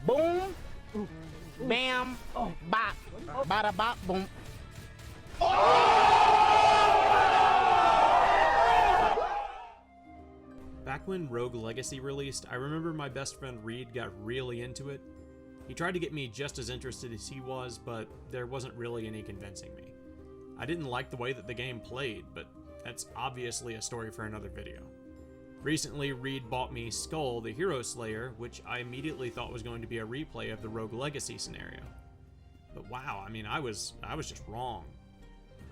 Boom, bam, bop, bada bop, boom. Back when Rogue Legacy released, I remember my best friend Reed got really into it. He tried to get me just as interested as he was, but there wasn't really any convincing me. I didn't like the way that the game played, but that's obviously a story for another video. Recently, Reed bought me Skul, the Hero Slayer, which I immediately thought was going to be a replay of the Rogue Legacy scenario. But wow, I mean, I was just wrong.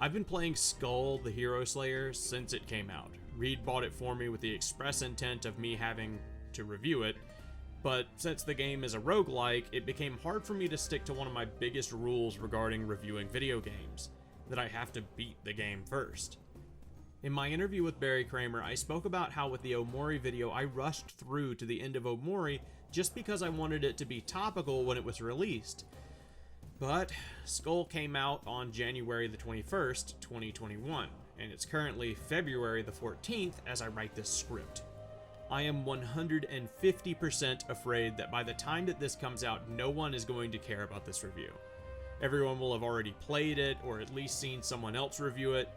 I've been playing Skul, the Hero Slayer, since it came out. Reed bought it for me with the express intent of me having to review it, but since the game is a roguelike, it became hard for me to stick to one of my biggest rules regarding reviewing video games, that I have to beat the game first. In my interview with Barry Kramer, I spoke about how with the Omori video, I rushed through to the end of Omori just because I wanted it to be topical when it was released. But Skul came out on January the 21st, 2021, and it's currently February the 14th as I write this script. I am 150% afraid that by the time that this comes out, no one is going to care about this review. Everyone will have already played it, or at least seen someone else review it,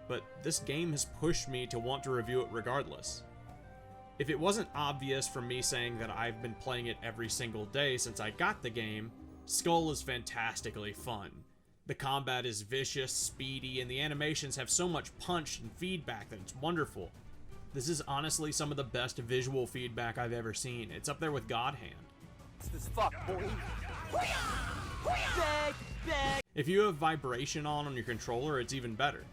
but this game has pushed me to want to review it regardless. If it wasn't obvious from me saying that I've been playing it every single day since I got the game, Skul is fantastically fun. The combat is vicious, speedy, and the animations have so much punch and feedback that it's wonderful. This is honestly some of the best visual feedback I've ever seen. It's up there with God Hand. This fuck, boy. If you have vibration on your controller, it's even better.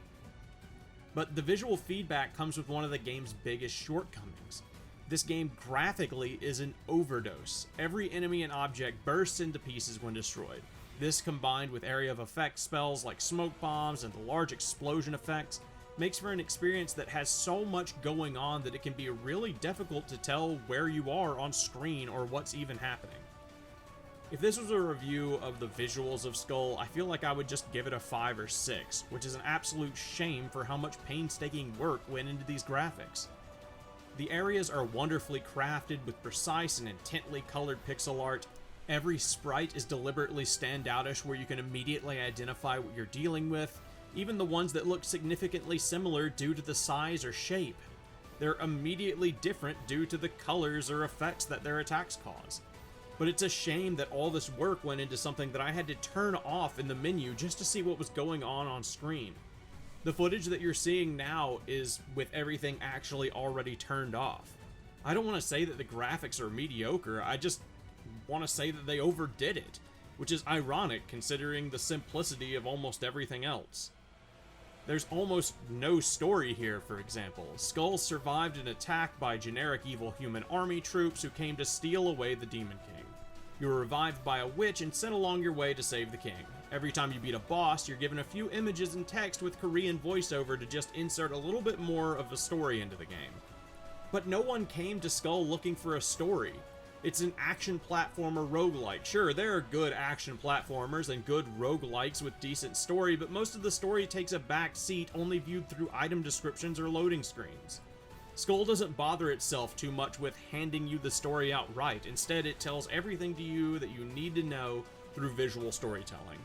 But the visual feedback comes with one of the game's biggest shortcomings. This game graphically is an overdose. Every enemy and object bursts into pieces when destroyed. This, combined with area of effect spells like smoke bombs and the large explosion effects, makes for an experience that has so much going on that it can be really difficult to tell where you are on screen or what's even happening. If this was a review of the visuals of Skul, I feel like I would just give it a 5 or 6, which is an absolute shame for how much painstaking work went into these graphics. The areas are wonderfully crafted with precise and intently colored pixel art. Every sprite is deliberately standoutish where you can immediately identify what you're dealing with, even the ones that look significantly similar due to the size or shape. They're immediately different due to the colors or effects that their attacks cause. But it's a shame that all this work went into something that I had to turn off in the menu just to see what was going on screen. The footage that you're seeing now is with everything actually already turned off. I don't want to say that the graphics are mediocre, I just want to say that they overdid it, which is ironic considering the simplicity of almost everything else. There's almost no story here, for example. Skul survived an attack by generic evil human army troops who came to steal away the Demon King. You were revived by a witch and sent along your way to save the king. Every time you beat a boss, you're given a few images and text with Korean voiceover to just insert a little bit more of a story into the game. But no one came to Skul looking for a story. It's an action platformer roguelike. Sure, there are good action platformers and good roguelikes with decent story, but most of the story takes a back seat only viewed through item descriptions or loading screens. Skul doesn't bother itself too much with handing you the story outright. Instead, it tells everything to you that you need to know through visual storytelling.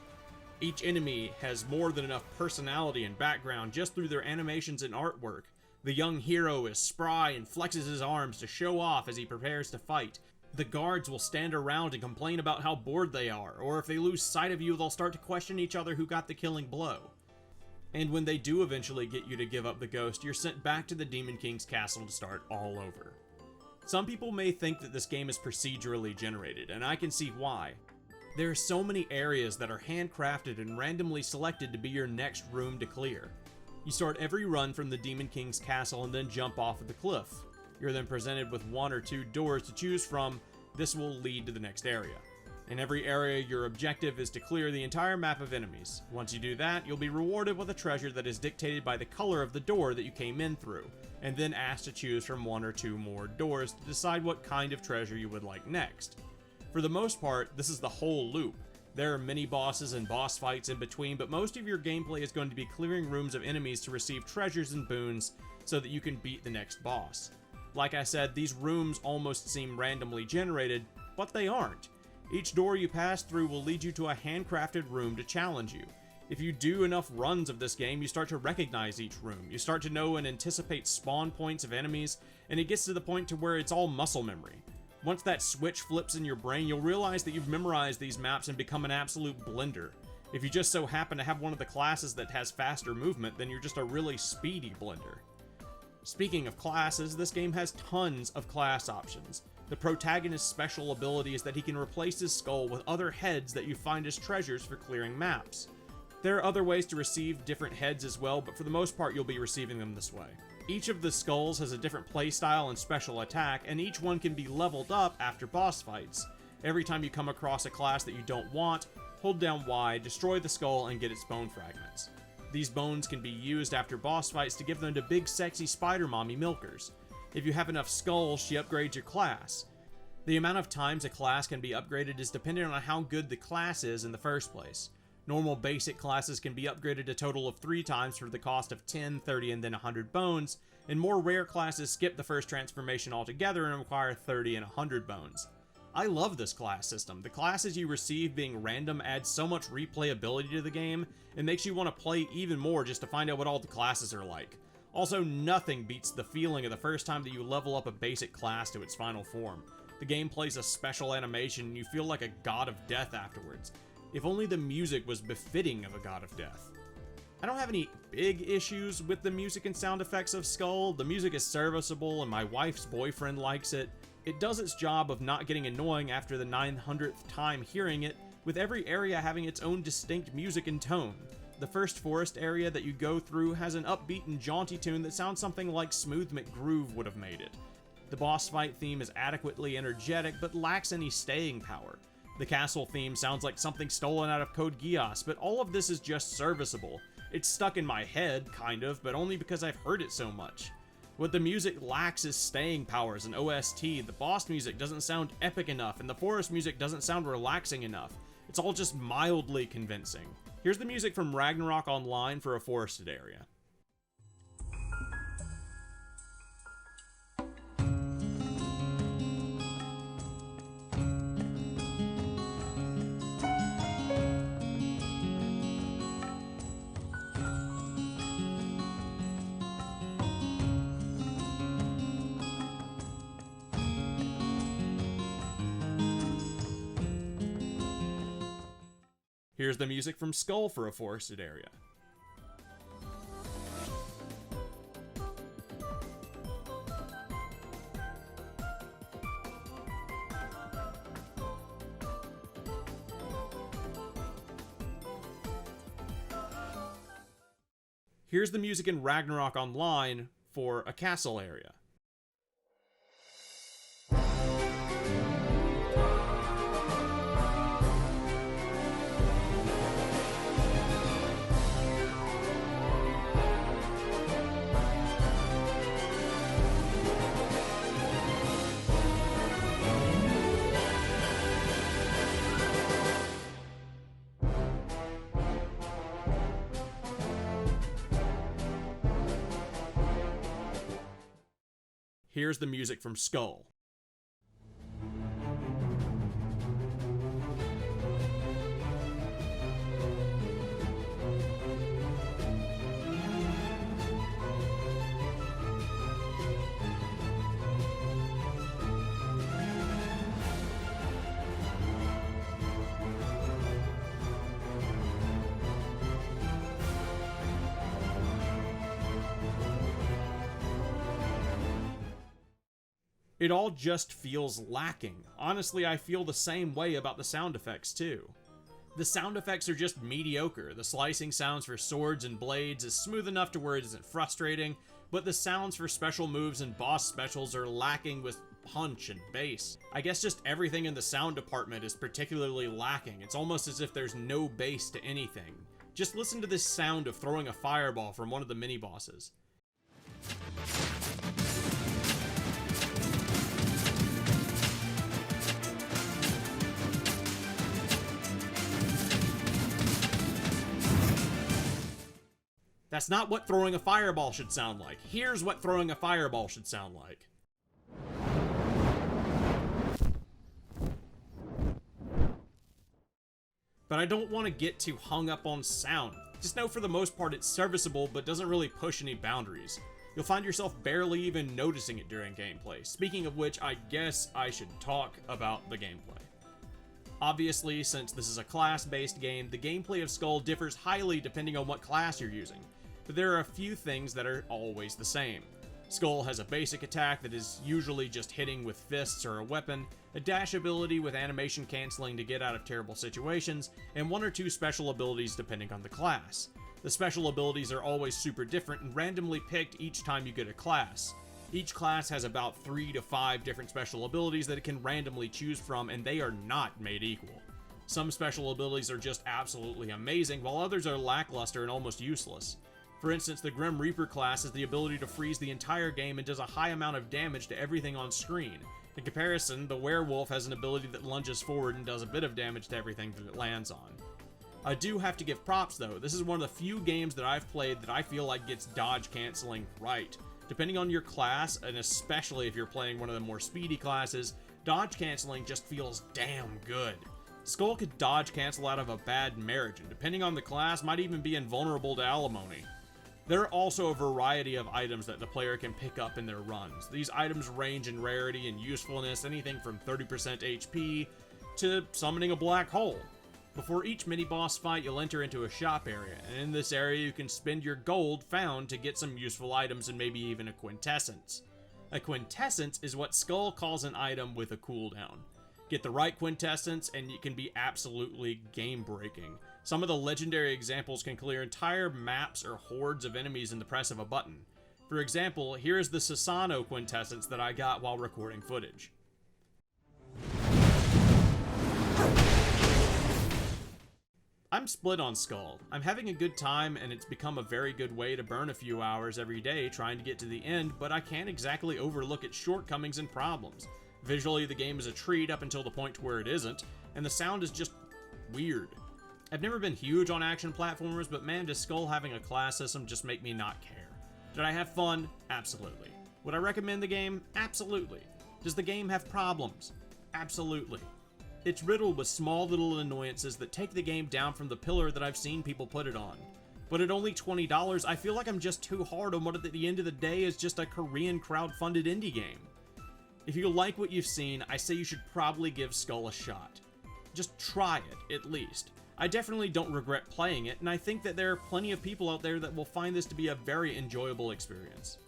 Each enemy has more than enough personality and background just through their animations and artwork. The young hero is spry and flexes his arms to show off as he prepares to fight. The guards will stand around and complain about how bored they are, or if they lose sight of you, they'll start to question each other who got the killing blow. And when they do eventually get you to give up the ghost, you're sent back to the Demon King's castle to start all over. Some people may think that this game is procedurally generated, and I can see why. There are so many areas that are handcrafted and randomly selected to be your next room to clear. You start every run from the Demon King's castle and then jump off of the cliff. You're then presented with 1 or 2 doors to choose from. This will lead to the next area. In every area, your objective is to clear the entire map of enemies. Once you do that, you'll be rewarded with a treasure that is dictated by the color of the door that you came in through, and then asked to choose from 1 or 2 more doors to decide what kind of treasure you would like next. For the most part, this is the whole loop. There are mini bosses and boss fights in between, but most of your gameplay is going to be clearing rooms of enemies to receive treasures and boons so that you can beat the next boss. Like I said, these rooms almost seem randomly generated, but they aren't. Each door you pass through will lead you to a handcrafted room to challenge you. If you do enough runs of this game, you start to recognize each room. You start to know and anticipate spawn points of enemies, and it gets to the point to where it's all muscle memory. Once that switch flips in your brain, you'll realize that you've memorized these maps and become an absolute blender. If you just so happen to have one of the classes that has faster movement, then you're just a really speedy blender. Speaking of classes, this game has tons of class options. The protagonist's special ability is that he can replace his skull with other heads that you find as treasures for clearing maps. There are other ways to receive different heads as well, but for the most part you'll be receiving them this way. Each of the skulls has a different playstyle and special attack, and each one can be leveled up after boss fights. Every time you come across a class that you don't want, hold down Y, destroy the skull, and get its bone fragments. These bones can be used after boss fights to give them to big sexy spider mommy milkers. If you have enough skulls, she upgrades your class. The amount of times a class can be upgraded is dependent on how good the class is in the first place. Normal basic classes can be upgraded a total of 3 times for the cost of 10, 30, and then 100 bones, and more rare classes skip the first transformation altogether and require 30 and 100 bones. I love this class system. The classes you receive being random adds so much replayability to the game, and makes you want to play even more just to find out what all the classes are like. Also, nothing beats the feeling of the first time that you level up a basic class to its final form. The game plays a special animation and you feel like a god of death afterwards. If only the music was befitting of a god of death. I don't have any big issues with the music and sound effects of Skul. The music is serviceable and my wife's boyfriend likes it. It does its job of not getting annoying after the 900th time hearing it, with every area having its own distinct music and tone. The first forest area that you go through has an upbeat and jaunty tune that sounds something like Smooth McGroove would have made it. The boss fight theme is adequately energetic but lacks any staying power. The castle theme sounds like something stolen out of Code Geass, but all of this is just serviceable. It's stuck in my head, kind of, but only because I've heard it so much. What the music lacks is staying power as an OST. The boss music doesn't sound epic enough, and the forest music doesn't sound relaxing enough. It's all just mildly convincing. Here's the music from Ragnarok Online for a forested area. Here's the music from Skul for a forested area. Here's the music in Ragnarok Online for a castle area. Here's the music from Skul. It all just feels lacking. Honestly, I feel the same way about the sound effects too. The sound effects are just mediocre. The slicing sounds for swords and blades is smooth enough to where it isn't frustrating, but the sounds for special moves and boss specials are lacking with punch and bass. I guess just everything in the sound department is particularly lacking. It's almost as if there's no bass to anything. Just listen to this sound of throwing a fireball from one of the mini-bosses. That's not what throwing a fireball should sound like. Here's what throwing a fireball should sound like. but I don't want to get too hung up on sound. Just know for the most part it's serviceable, but doesn't really push any boundaries. You'll find yourself barely even noticing it during gameplay. Speaking of which, I guess I should talk about the gameplay. Obviously, since this is a class-based game, the gameplay of Skul differs highly depending on what class you're using, but there are a few things that are always the same. Skul has a basic attack that is usually just hitting with fists or a weapon, a dash ability with animation canceling to get out of terrible situations, and one or two special abilities depending on the class. The special abilities are always super different and randomly picked each time you get a class. Each class has about 3 to 5 different special abilities that it can randomly choose from, and they are not made equal. Some special abilities are just absolutely amazing, while others are lackluster and almost useless. For instance, the Grim Reaper class has the ability to freeze the entire game and does a high amount of damage to everything on screen. In comparison, the Werewolf has an ability that lunges forward and does a bit of damage to everything that it lands on. I do have to give props though, this is one of the few games that I've played that I feel like gets dodge canceling right. Depending on your class, and especially if you're playing one of the more speedy classes, dodge canceling just feels damn good. Skul could dodge cancel out of a bad marriage, and depending on the class, might even be invulnerable to alimony. There are also a variety of items that the player can pick up in their runs. These items range in rarity and usefulness, anything from 30% HP to summoning a black hole. Before each mini-boss fight, you'll enter into a shop area, and in this area you can spend your gold found to get some useful items and maybe even a quintessence. A quintessence is what Skul calls an item with a cooldown. Get the right quintessence and it can be absolutely game-breaking. Some of the legendary examples can clear entire maps or hordes of enemies in the press of a button. For example, here is the Sasano quintessence that I got while recording footage. I'm split on Skul. I'm having a good time and it's become a very good way to burn a few hours every day trying to get to the end, but I can't exactly overlook its shortcomings and problems. Visually, the game is a treat up until the point where it isn't, and the sound is just weird. I've never been huge on action platformers, but man, does Skul having a class system just make me not care. Did I have fun? Absolutely. Would I recommend the game? Absolutely. Does the game have problems? Absolutely. It's riddled with small little annoyances that take the game down from the pillar that I've seen people put it on. But at only $20, I feel like I'm just too hard on what at the end of the day is just a Korean crowdfunded indie game. If you like what you've seen, I say you should probably give Skul a shot. Just try it, at least. I definitely don't regret playing it, and I think that there are plenty of people out there that will find this to be a very enjoyable experience.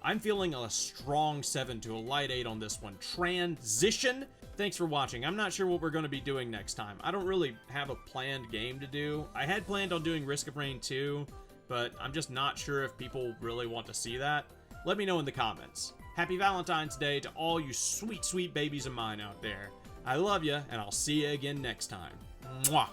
I'm feeling a strong 7 to a light 8 on this one. Transition? Thanks for watching. I'm not sure what we're going to be doing next time. I don't really have a planned game to do. I had planned on doing Risk of Rain 2, but I'm just not sure if people really want to see that. Let me know in the comments. Happy Valentine's Day to all you sweet, sweet babies of mine out there. I love you, and I'll see you again next time. Mwah!